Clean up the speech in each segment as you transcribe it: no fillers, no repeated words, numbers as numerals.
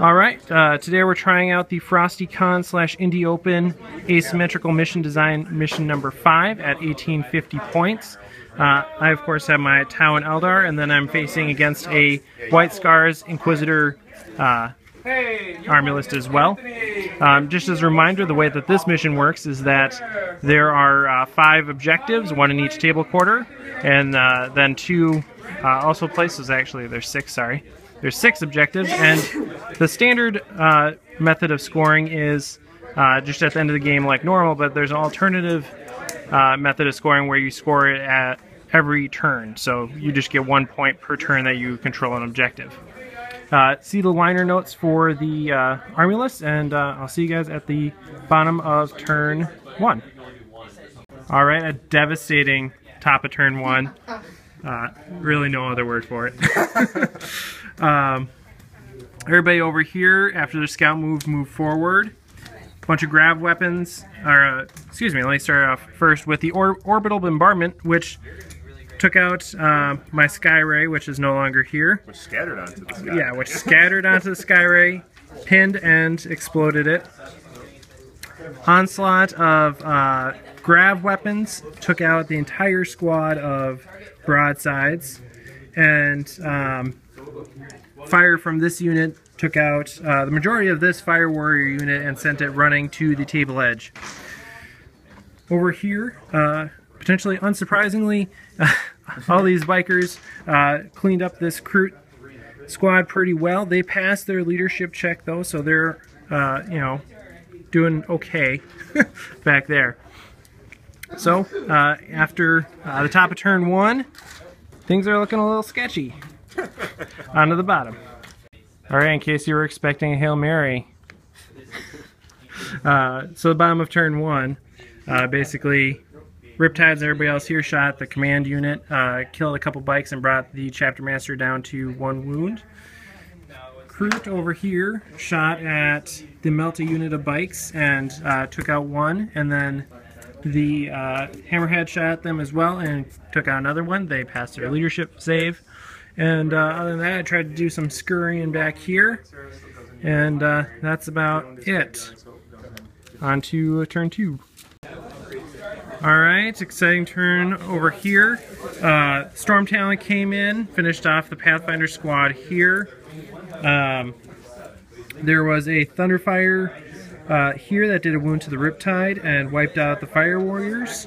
Alright, today we're trying out the FrostyCon / Indie Open Asymmetrical Mission Design Mission number 5 at 1850 points. I of course have my Tau and Eldar, and then I'm facing against a White Scars Inquisitor army list as well. Just as a reminder, the way that this mission works is that there are 5 objectives, 1 in each table quarter, and then 2 also places. Actually, there's 6, sorry. There's 6 objectives, and the standard method of scoring is just at the end of the game like normal, but there's an alternative method of scoring where you score it at every turn. So you just get 1 point per turn that you control an objective. See the liner notes for the army list, and I'll see you guys at the bottom of turn 1. Alright, a devastating top of turn 1. Really no other word for it. Everybody over here, after their scout move forward. Bunch of grav-weapons, or excuse me, let me start off first with the orbital bombardment, which took out my Sky Ray, which is no longer here. Which scattered onto the Sky Ray. Yeah, which scattered onto the Sky Ray, pinned and exploded it. Onslaught of grav-weapons took out the entire squad of broadsides, and fire from this unit took out the majority of this fire warrior unit and sent it running to the table edge. Over here, potentially unsurprisingly, all these bikers cleaned up this Kroot squad pretty well. They passed their leadership check though, so they're you know, doing okay back there. So after the top of turn 1, things are looking a little sketchy. On to the bottom. Alright, in case you were expecting a Hail Mary. So the bottom of turn 1, basically Riptides and everybody else here shot the command unit, killed a couple bikes and brought the chapter master down to 1 wound. Kroot over here shot at the Melta unit of bikes and took out 1, and then the Hammerhead shot at them as well and took out another 1. They passed their leadership save. And other than that, I tried to do some scurrying back here, and that's about it. On to turn 2. Alright, exciting turn over here. Storm Talon came in, finished off the Pathfinder squad here. There was a Thunderfire here that did a wound to the Riptide and wiped out the Fire Warriors.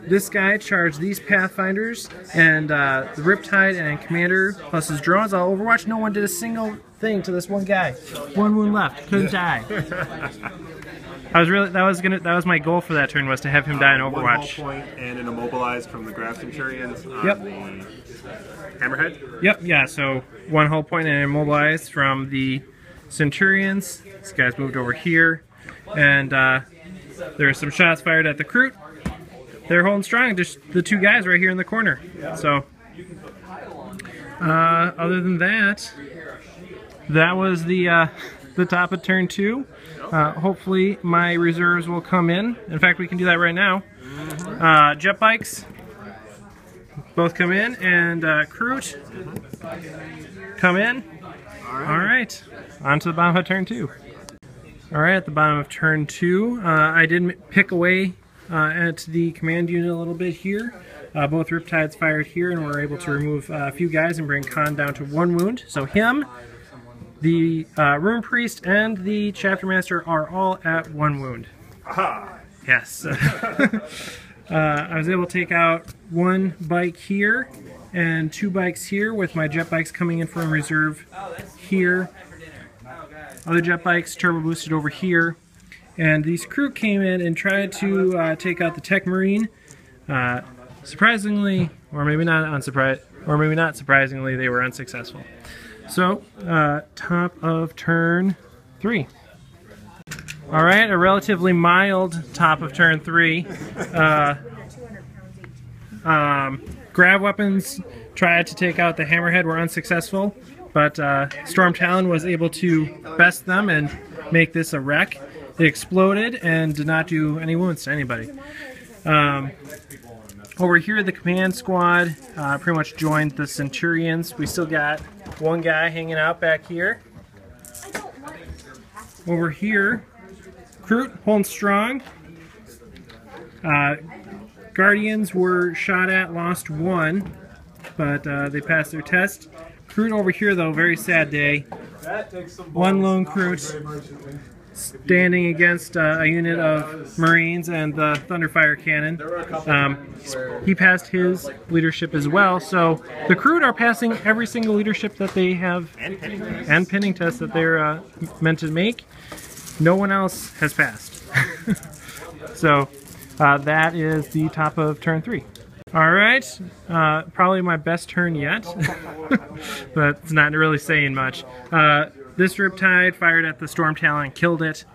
This guy charged these Pathfinders, and the Riptide and Commander plus his drones. All Overwatch, no one did a single thing to this one guy. 1 wound left, couldn't die. That was my goal for that turn, was to have him die in Overwatch. 1 hull point and an immobilized from the Grav Centurions on the Hammerhead? Yep, yeah, so 1 hull point and immobilized from the Centurions. This guy's moved over here, and there were some shots fired at the Kroot. They're holding strong, just the 2 guys right here in the corner. So, other than that, that was the top of turn 2. Hopefully my reserves will come in. In fact, we can do that right now. Jet bikes both come in, and Kroot come in. All right, on to the bottom of turn 2. All right, at the bottom of turn 2, I did pick away at the command unit a little bit here. Both Riptides fired here, and we're able to remove a few guys and bring Khan down to 1 wound. So him, the Rune Priest, and the Chapter Master are all at 1 wound. Aha! Yes. I was able to take out 1 bike here and 2 bikes here, with my jet bikes coming in from reserve here. Other jet bikes turbo boosted over here. And these Kroot came in and tried to take out the Tech Marine. Surprisingly, or maybe not surprisingly, they were unsuccessful. So, top of turn 3. All right, a relatively mild top of turn 3. Grav-weapons tried to take out the Hammerhead, were unsuccessful, but Storm Talon was able to best them and make this a wreck. It exploded and did not do any wounds to anybody. Over here, the command squad pretty much joined the Centurions. We still got one guy hanging out back here. over here, Kroot holding strong. Guardians were shot at, lost 1, but they passed their test. Kroot over here, though, very sad day. 1 lone Kroot standing against a unit of Marines and the Thunderfire Cannon. He passed his leadership as well, so the Kroot are passing every single leadership that they have and pinning tests that they're meant to make. No one else has passed. So that is the top of turn 3. Alright, probably my best turn yet, but it's not really saying much. This Riptide fired at the Storm Talon and killed it,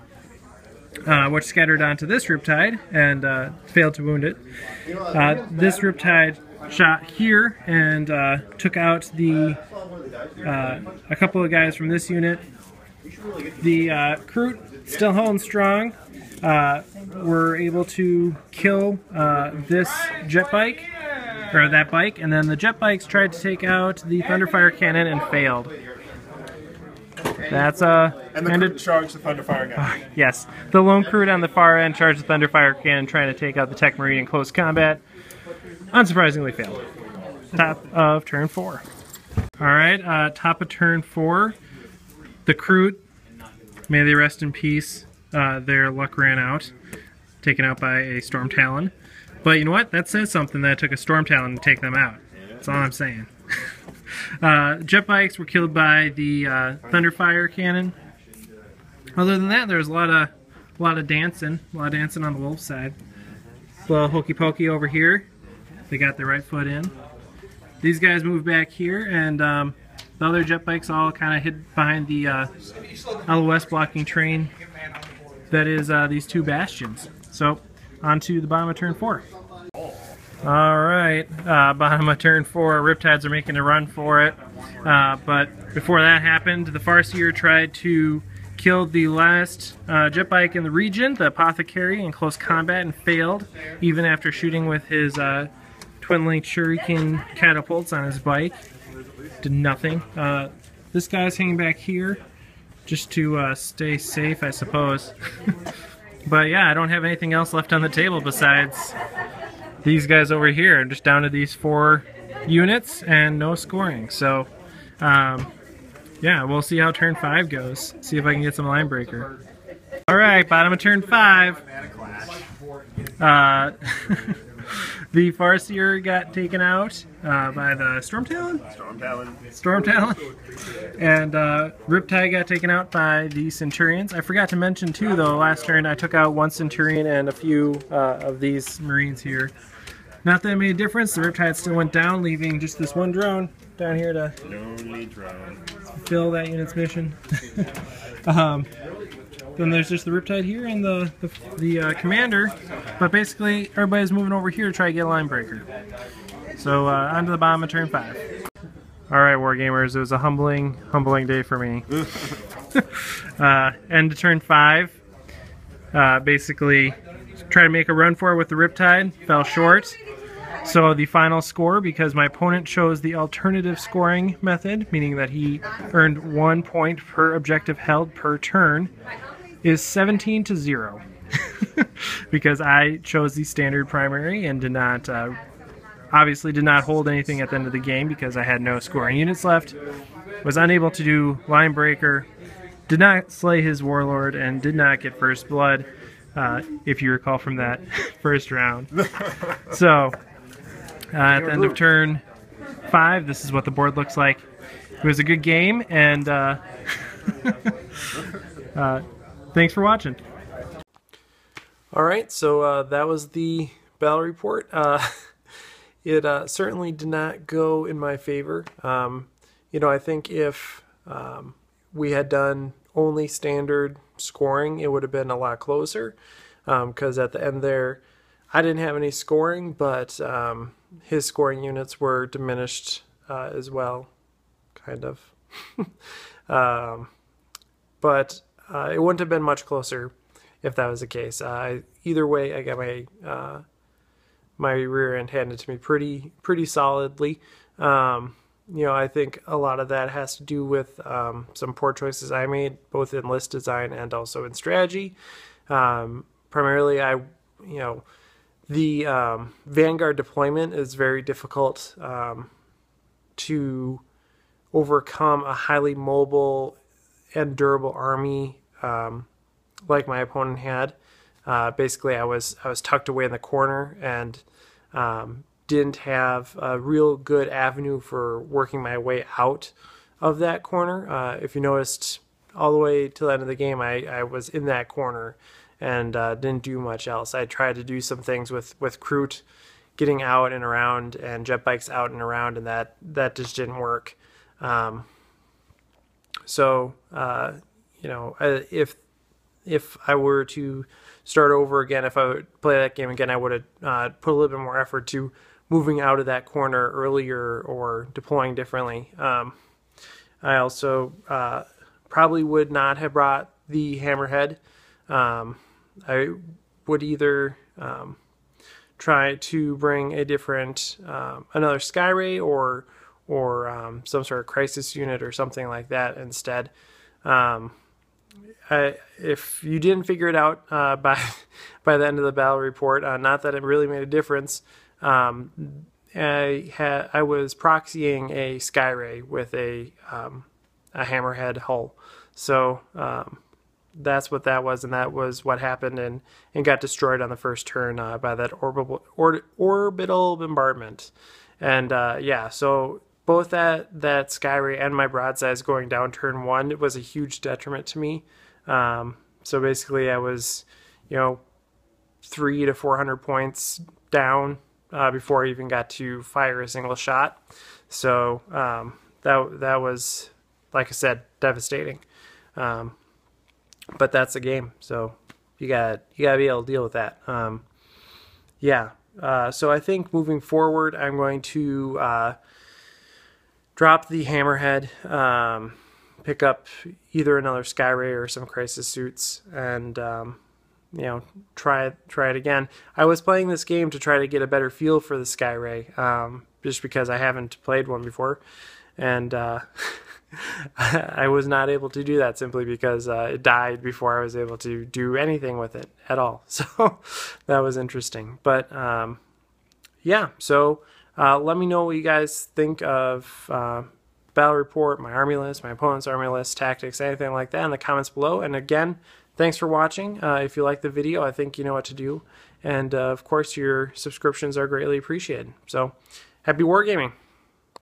which scattered onto this Riptide and failed to wound it. This Riptide shot here and took out the a couple of guys from this unit. The Kroot, still holding strong, were able to kill this jet bike, or that bike, and then the jet bikes tried to take out the Thunderfire Cannon and failed. That's and the Kroot charged the Thunderfire Cannon. Yes, the lone Kroot on the far end charged the Thunderfire Cannon trying to take out the Tech Marine in close combat. Unsurprisingly failed. Top of turn 4. Alright, top of turn 4. The Kroot, may they rest in peace, their luck ran out. Taken out by a Storm Talon. But you know what? That says something that it took a Storm Talon to take them out. That's all I'm saying. Jet bikes were killed by the Thunderfire Cannon. Other than that, there was a lot of dancing. A lot of dancing on the wolf side. A little hokey pokey over here. They got their right foot in. These guys moved back here, and the other jet bikes all kind of hid behind the LOS blocking train that is these 2 bastions. So, on to the bottom of turn 4. Alright, bottom of turn 4, Riptides are making a run for it. But before that happened, the Farseer tried to kill the last jet bike in the region, the Apothecary, in close combat and failed, even after shooting with his twin-link shuriken catapults on his bike. Did nothing. This guy's hanging back here just to stay safe, I suppose. But yeah, I don't have anything else left on the table besides these guys over here. I'm just down to these 4 units and no scoring. So, yeah, we'll see how turn 5 goes. See if I can get some line breaker. Alright, bottom of turn 5. The Farseer got taken out by the Storm Talon? Storm Talon. And Riptide got taken out by the Centurions. I forgot to mention too, though, last turn I took out 1 Centurion and a few of these Marines here. Not that it made a difference. The Riptide still went down, leaving just this 1 drone down here to fulfill that unit's mission. Then there's just the Riptide here and the commander, but basically everybody's moving over here to try to get a line breaker. So on to the bottom of turn 5. Alright, Wargamers, it was a humbling day for me. End of turn 5. Basically tried to make a run for it with the Riptide, fell short. So the final score, because my opponent chose the alternative scoring method, meaning that he earned 1 point per objective held per turn, is 17-0. Because I chose the standard primary and did not, obviously did not hold anything at the end of the game because I had no scoring units left, was unable to do line breaker, did not slay his warlord, and did not get first blood, if you recall from that first round. So, at the end of turn 5, this is what the board looks like. It was a good game, and thanks for watching. Alright, so that was the battle report. It certainly did not go in my favor. You know, I think if we had done only standard scoring, it would have been a lot closer. Because at the end there, I didn't have any scoring, but his scoring units were diminished as well, kind of. But it wouldn't have been much closer if that was the case. Either way, I got my my rear end handed to me pretty solidly. I think a lot of that has to do with some poor choices I made, both in list design and also in strategy. Primarily, the Vanguard deployment is very difficult to overcome a highly mobile and durable army like my opponent had. Basically, I was tucked away in the corner and didn't have a real good avenue for working my way out of that corner. If you noticed, all the way till the end of the game, I was in that corner and didn't do much else. I tried to do some things with Kroot, getting out and around, and jet bikes out and around, and that just didn't work. If I were to start over again, if I would play that game again, I would have put a little bit more effort to moving out of that corner earlier or deploying differently. I also probably would not have brought the hammerhead. I would either try to bring a different, another Skyray or some sort of crisis unit or something like that instead. If you didn't figure it out by the end of the battle report, not that it really made a difference, I was proxying a Skyray with a hammerhead hull. So that's what that was, and that was what happened, and got destroyed on the first turn by that orbital bombardment. And so both that Skyray and my broadsides going down turn 1, it was a huge detriment to me. So basically I was 300 to 400 points down before I even got to fire a single shot. So that was, like I said, devastating. But that's the game, so you gotta be able to deal with that. So I think moving forward, I'm going to drop the hammerhead, pick up either another Skyray or some crisis suits, and try it again. I was playing this game to try to get a better feel for the Skyray, just because I haven't played one before, and I was not able to do that simply because it died before I was able to do anything with it at all. So that was interesting. But so let me know what you guys think of battle report, my army list, my opponent's army list, tactics, anything like that in the comments below. And again, thanks for watching. If you like the video, I think you know what to do. And of course, your subscriptions are greatly appreciated. So happy wargaming.